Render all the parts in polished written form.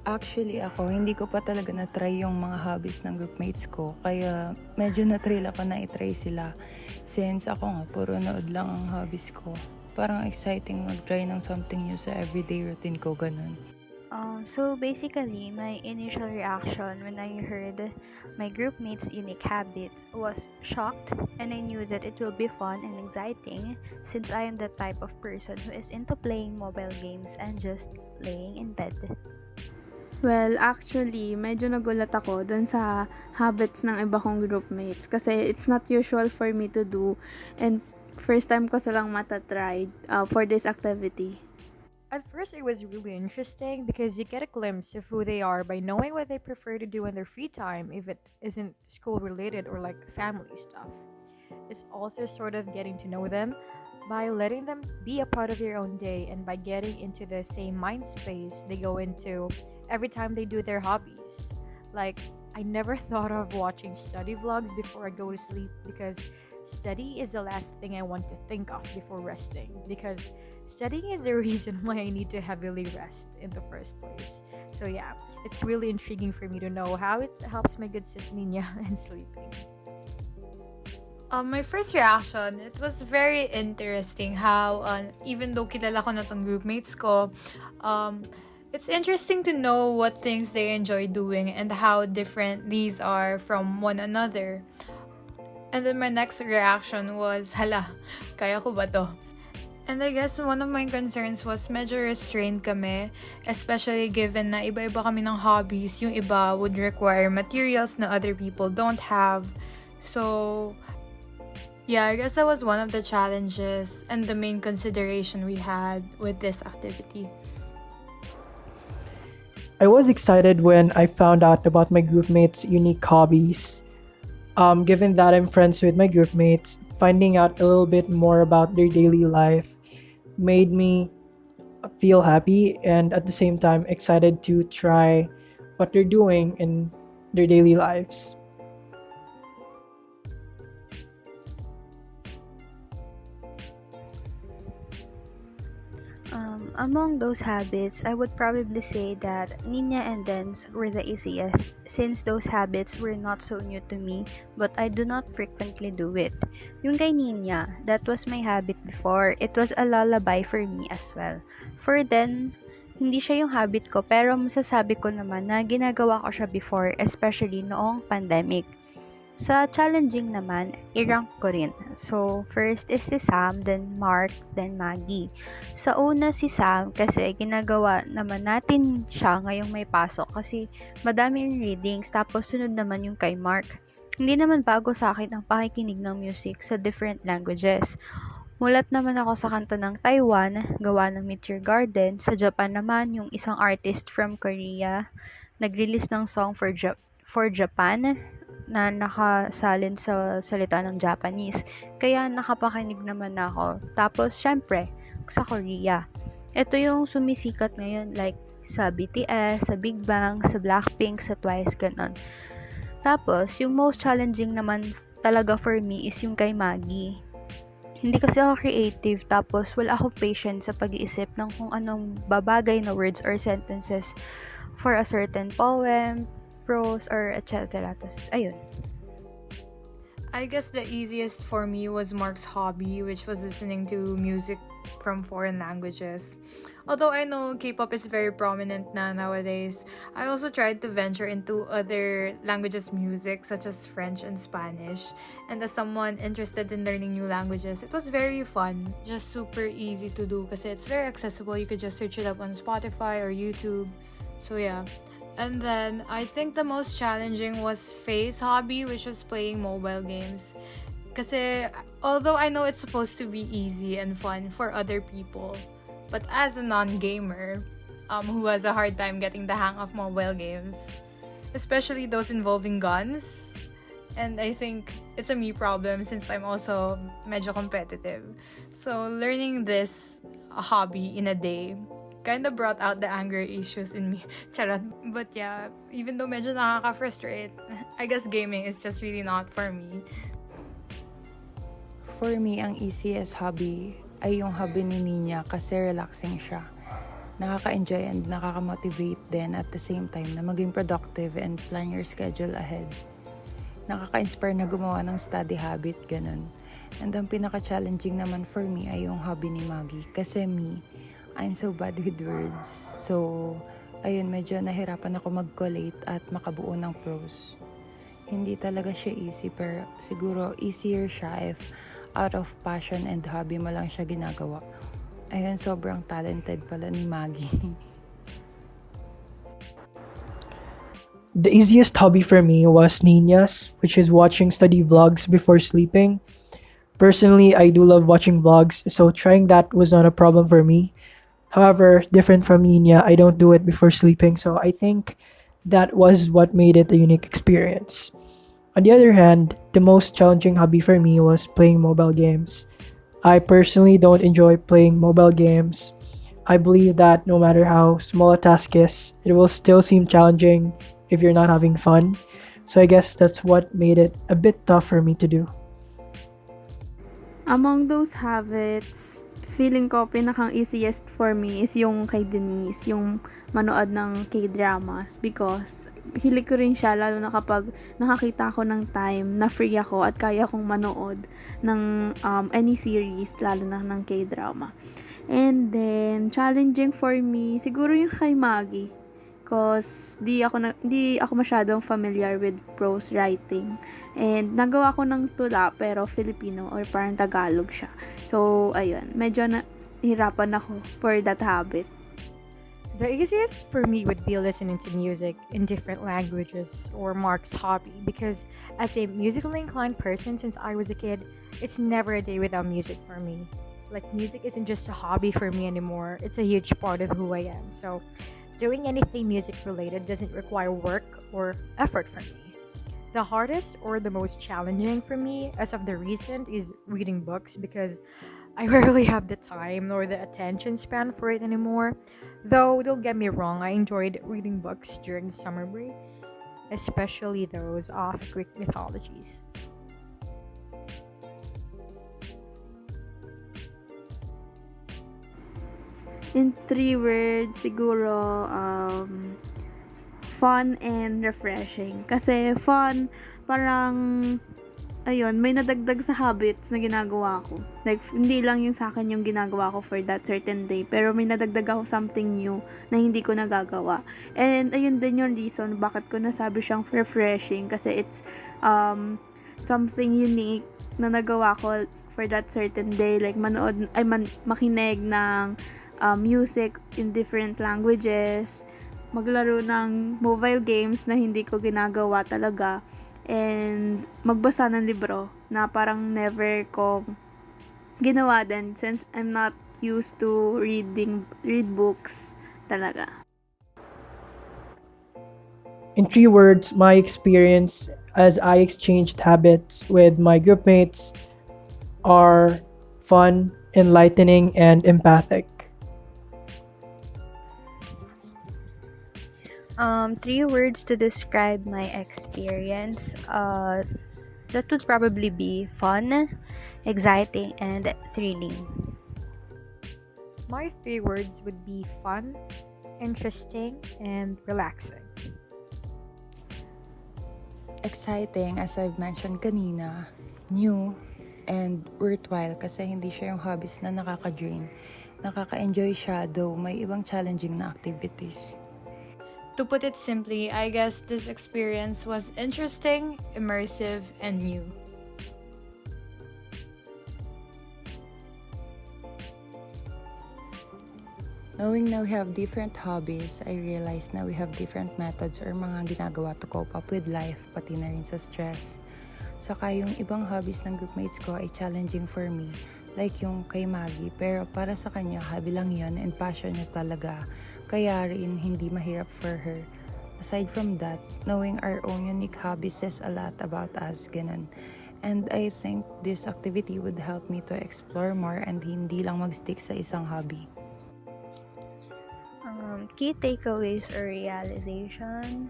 Actually ako, hindi ko pa talaga na-try yung mga hobbies ng groupmates ko. Kaya medyo na-thrill ako na i-try sila. Since ako nga, puro nood lang ang hobbies ko. Parang exciting mag-try ng something new sa everyday routine ko, ganun. So basically, my initial reaction when I heard my groupmates' unique habits was shocked, and I knew that it will be fun and exciting since I am the type of person who is into playing mobile games and just laying in bed. Well, actually, medyo nagulat ako dun sa habits ng iba kong groupmates kasi it's not usual for me to do and first time ko silang matatry for this activity. At first, it was really interesting because you get a glimpse of who they are by knowing what they prefer to do in their free time if it isn't school related or like family stuff. It's also sort of getting to know them by letting them be a part of your own day and by getting into the same mind space they go into every time they do their hobbies. Like, I never thought of watching study vlogs before I go to sleep because study is the last thing I want to think of before resting because studying is the reason why I need to heavily rest in the first place. So yeah, it's really intriguing for me to know how it helps my good sis Nina in sleeping. My first reaction, it was very interesting how, even though kilala ko na tong groupmates ko, it's interesting to know what things they enjoy doing and how different these are from one another. And then my next reaction was, hala, kaya ko ba to? And I guess one of my concerns was medyo restrained kami, especially given na iba-iba kami ng hobbies. Yung iba would require materials na other people don't have. So, yeah, I guess that was one of the challenges and the main consideration we had with this activity. I was excited when I found out about my groupmates' unique hobbies. Given that I'm friends with my groupmates, finding out a little bit more about their daily life made me feel happy and at the same time excited to try what they're doing in their daily lives. Among those habits, I would probably say that Nina and Dance were the easiest since those habits were not so new to me but I do not frequently do it. Yung kay Nina, that was my habit before. It was a lullaby for me as well. For then, hindi siya yung habit ko pero masasabi ko naman na ginagawa ko siya before, especially noong pandemic. Sa challenging naman, i-rank ko rin. So, first is si Sam, then Mark, then Maggie. Sa una si Sam kasi ginagawa naman natin siya ngayong may pasok kasi madami yung readings tapos sunod naman yung kay Mark. Hindi naman bago sa akin ang pakikinig ng music sa different languages. Mulat naman ako sa kanta ng Taiwan, gawa ng Meteor Garden. Sa Japan naman, yung isang artist from Korea, nag-release ng song for Japan na nakasalin sa salita ng Japanese. Kaya nakapakinig naman ako. Tapos, syempre, sa Korea. Ito yung sumisikat ngayon like sa BTS, sa Big Bang, sa Blackpink, sa Twice, ganon. Tapos, yung most challenging naman talaga for me is yung kay Maggie. Hindi kasi ako creative tapos wala akong patience sa pag-iisip ng kung anong babagay na words or sentences for a certain poem, prose, or etc. Tapos, ayun. I guess the easiest for me was Mark's hobby, which was listening to music from foreign languages. Although I know K-pop is very prominent na nowadays, I also tried to venture into other languages music such as French and Spanish. And as someone interested in learning new languages, it was very fun. Just super easy to do kasi it's very accessible. You could just search it up on Spotify or YouTube. So yeah. And then, I think the most challenging was Faye's hobby, which was playing mobile games. Kasi, although I know it's supposed to be easy and fun for other people, but as a non-gamer, who has a hard time getting the hang of mobile games, especially those involving guns, and I think it's a me problem since I'm also medyo competitive. So, learning this hobby in a day kind of brought out the anger issues in me. Charot. But yeah, even though medyo nakaka-frustrate, I guess gaming is just really not for me. For me, ang easiest hobby ay yung hobby ni Nina kasi relaxing siya. Nakaka-enjoy and nakaka-motivate din at the same time na maging productive and plan your schedule ahead. Nakaka-inspire na gumawa ng study habit, ganun. And ang pinaka-challenging naman for me ay yung hobby ni Maggie. Kasi I'm so bad with words. So, ayun, medyo nahirapan ako mag-collate at makabuo ng prose. Hindi talaga siya easy, pero siguro easier siya if out of passion and hobby mo lang siya ginagawa. Ayun, sobrang talented pala ni Maggie. The easiest hobby for me was Nina's, which is watching study vlogs before sleeping. Personally, I do love watching vlogs, so trying that was not a problem for me. However, different from Nina, I don't do it before sleeping, so I think that was what made it a unique experience. On the other hand, the most challenging hobby for me was playing mobile games. I personally don't enjoy playing mobile games. I believe that no matter how small a task is, it will still seem challenging if you're not having fun. So I guess that's what made it a bit tough for me to do. Among those habits, feeling ko pinakang easiest for me is yung kay Denise, yung manood ng K-dramas because hilig ko rin siya lalo na kapag nakakita ako ng time na free ako at kaya kong manood ng any series lalo na ng K-drama. And then, challenging for me, siguro yung kay Maggie. Cause di ako masyadong familiar with prose writing. And nagawa ko ng tula pero Filipino or parang Tagalog siya. So, ayun, medyo nahirapan ako for that habit. The easiest for me would be listening to music in different languages or Mark's hobby because as a musically inclined person since I was a kid, it's never a day without music for me. Like music isn't just a hobby for me anymore, it's a huge part of who I am. So doing anything music related doesn't require work or effort for me. The hardest or the most challenging for me as of the recent is reading books because I rarely have the time nor the attention span for it anymore. Though, don't get me wrong, I enjoyed reading books during summer breaks, especially those of Greek mythologies. In 3 words, siguro, fun and refreshing. Kasi fun, parang, ayun, may nadagdag sa habits na ginagawa ko. Like, hindi lang yung sa akin yung ginagawa ko for that certain day, pero may nadagdag ako something new na hindi ko nagagawa. And, ayun din yung reason bakit ko nasabi siyang refreshing kasi it's, something unique na nagawa ko for that certain day. Like, makinig ng music in different languages, maglaro ng mobile games na hindi ko ginagawa talaga, and magbasa ng libro na parang never ko ginawa din since I'm not used to read books talaga. In 3 words, my experience as I exchanged habits with my group mates are fun, enlightening, and empathic. 3 words to describe my experience. That would probably be fun, exciting, and thrilling. My 3 words would be fun, interesting, and relaxing. Exciting, as I've mentioned kanina, new, and worthwhile kasi hindi siya yung hobbies na nakaka-drain. Nakaka-enjoy siya though may ibang challenging na activities. To put it simply, I guess this experience was interesting, immersive, and new. Knowing na we have different hobbies, I realized na we have different methods or mga ginagawa to cope up with life, pati na rin sa stress. Saka yung ibang hobbies ng groupmates ko ay challenging for me, like yung kay Maggie, pero para sa kanya, hobby lang yun and passion niya talaga. Kaya rin hindi mahirap for her. Aside from that, knowing our own unique hobbies says a lot about us, ganun. And I think this activity would help me to explore more and hindi lang magstick sa isang hobby. Key takeaways or realizations.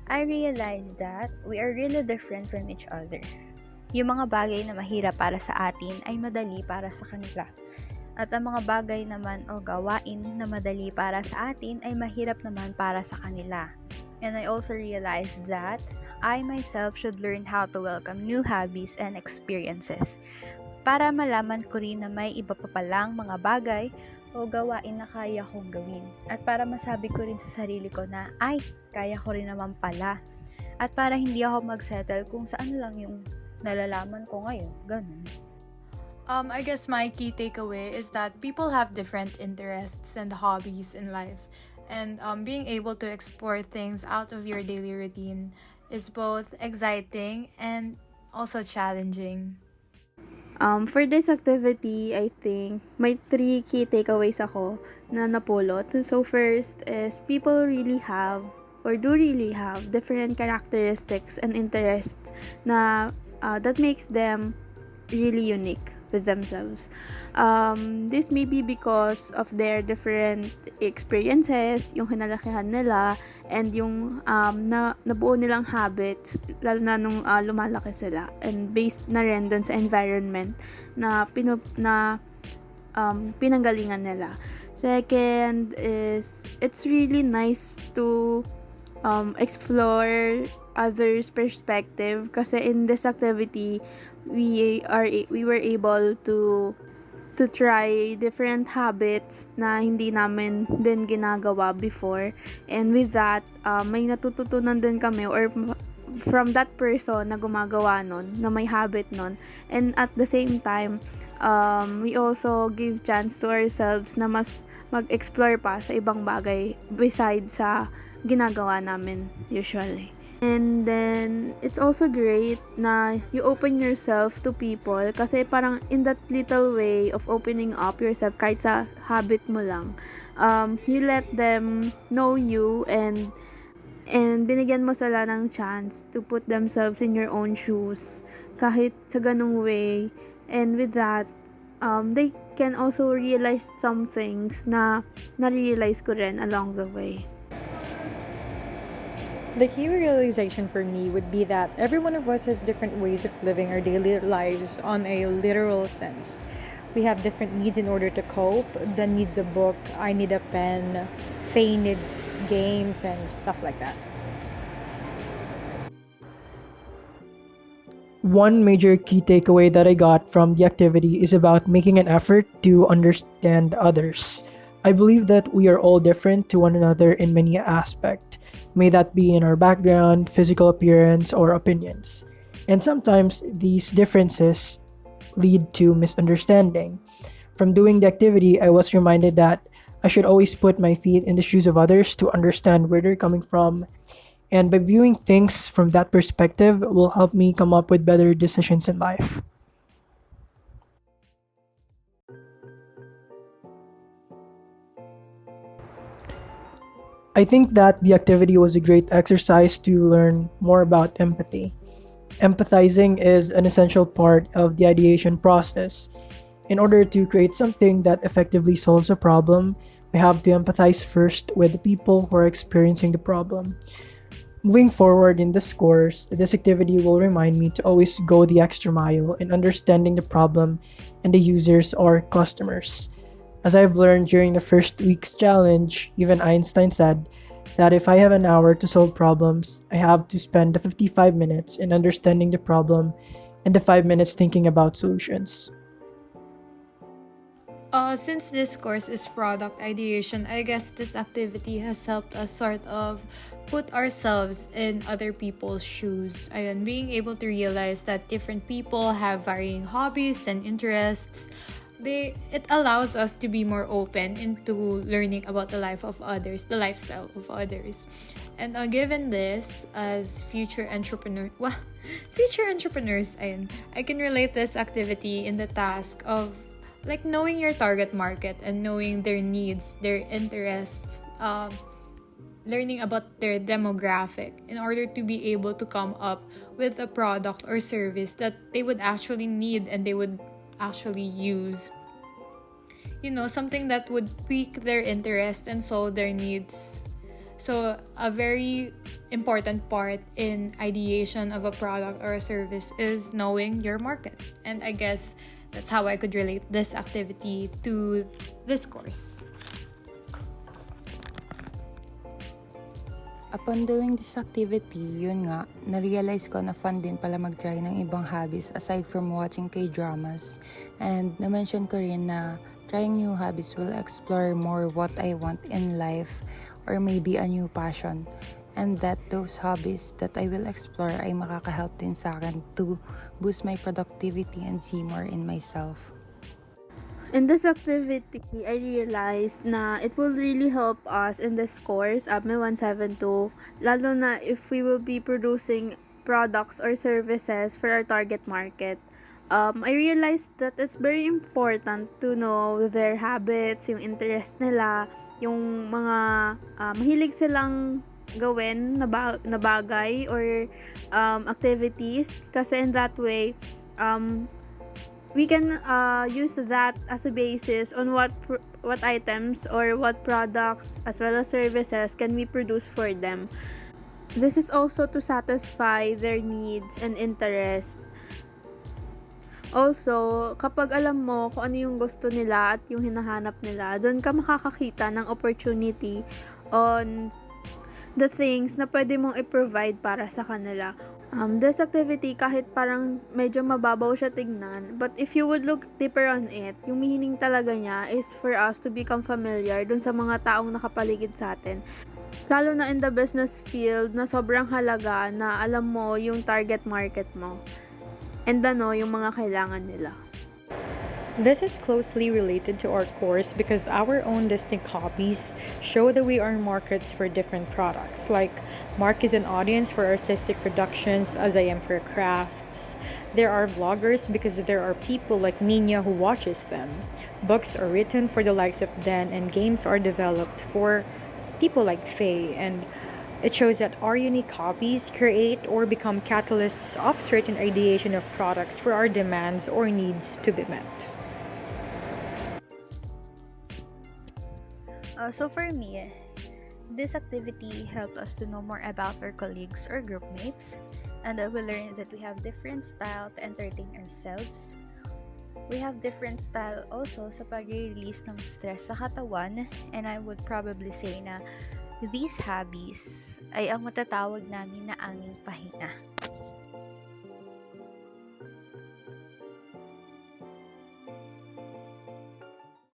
I realized that we are really different from each other. Yung mga bagay na mahirap para sa atin ay madali para sa kanila. At ang mga bagay naman o gawain na madali para sa atin ay mahirap naman para sa kanila. And I also realized that I myself should learn how to welcome new hobbies and experiences para malaman ko rin na may iba pa palang mga bagay o gawain na kaya kong gawin. At para masabi ko rin sa sarili ko na, ay, kaya ko rin naman pala. At para hindi ako magsettle kung saan lang yung nalalaman ko ngayon. Ganun. I guess my key takeaway is that people have different interests and hobbies in life. And being able to explore things out of your daily routine is both exciting and also challenging. For this activity, I think may 3 key takeaways ako na napulot. So first is people really have or do really have different characteristics and interests na that makes them really unique with themselves. This may be because of their different experiences, yung kinalakihan nila, and yung nabuo nilang habit, lalo na nung lumalaki sila, and based na rin dun sa environment na pinanggalingan nila. Second is, it's really nice to explore others' perspective kasi in this activity we were able to try different habits na hindi namin din ginagawa before, and with that may natututunan din kami or from that person na gumagawa nun, na may habit nun, and at the same time we also give chance to ourselves na mas mag-explore pa sa ibang bagay besides sa ginagawa namin usually. And then, it's also great na you open yourself to people kasi parang in that little way of opening up yourself, kahit sa habit mo lang, you let them know you, and binigyan mo sila ng chance to put themselves in your own shoes kahit sa ganung way. And with that, they can also realize some things na na-realize ko rin along the way. The key realization for me would be that every one of us has different ways of living our daily lives on a literal sense. We have different needs in order to cope. Dan needs a book, I need a pen, Faye needs games and stuff like that. One major key takeaway that I got from the activity is about making an effort to understand others. I believe that we are all different to one another in many aspects, may that be in our background, physical appearance, or opinions. And sometimes these differences lead to misunderstanding. From doing the activity, I was reminded that I should always put my feet in the shoes of others to understand where they're coming from. And by viewing things from that perspective will help me come up with better decisions in life. I think that the activity was a great exercise to learn more about empathy. Empathizing is an essential part of the ideation process. In order to create something that effectively solves a problem, we have to empathize first with the people who are experiencing the problem. Moving forward in this course, this activity will remind me to always go the extra mile in understanding the problem and the users or customers. As I've learned during the first week's challenge, even Einstein said that if I have an hour to solve problems, I have to spend the 55 minutes in understanding the problem and the 5 minutes thinking about solutions. Since this course is product ideation, I guess this activity has helped us sort of put ourselves in other people's shoes. And being able to realize that different people have varying hobbies and interests, it allows us to be more open into learning about the life of others, the lifestyle of others. And given this, as future entrepreneurs, I can relate this activity in the task of like knowing your target market and knowing their needs, their interests, learning about their demographic in order to be able to come up with a product or service that they would actually need and they would actually use. You know, something that would pique their interest and solve their needs. So a very important part in ideation of a product or a service is knowing your market. And I guess That's how I could relate this activity to this course. Upon doing this activity, yun nga, na-realize ko na fun din pala mag-try ng ibang hobbies aside from watching K-dramas. And na-mention ko rin na trying new hobbies will explore more what I want in life or maybe a new passion. And that those hobbies that I will explore ay makakahelp din sa akin to boost my productivity and see more in myself. In this activity, I realized na it will really help us in this course, ABME 172, lalo na if we will be producing products or services for our target market. I realized that it's very important to know their habits, yung interest nila, yung mga mahilig silang gawin na bagay or activities, kasi in that way, we can use that as a basis on what items or what products as well as services can we produce for them. This is also to satisfy their needs and interest. Also, kapag alam mo kung ano yung gusto nila at yung hinahanap nila, doon ka makakakita ng opportunity on the things na pwede mong i-provide para sa kanila. This activity, kahit parang medyo mababaw siya tignan, but if you would look deeper on it, yung meaning talaga niya is for us to become familiar dun sa mga taong nakapaligid sa atin. Lalo na in the business field na sobrang halaga na alam mo yung target market mo. And yung mga kailangan nila. This is closely related to our course because our own distinct hobbies show that we are markets for different products. Like, Mark is an audience for artistic productions, as I am for crafts. There are vloggers because there are people like Nina who watches them. Books are written for the likes of Dan, and games are developed for people like Faye. And it shows that our unique hobbies create or become catalysts of certain ideation of products for our demands or needs to be met. So for me, this activity helped us to know more about our colleagues or group mates, and we learned that we have different style to entertain ourselves. We have different style also sa pag-release ng stress sa katawan, and I would probably say na these hobbies ay ang matatawag namin na aming pahinga.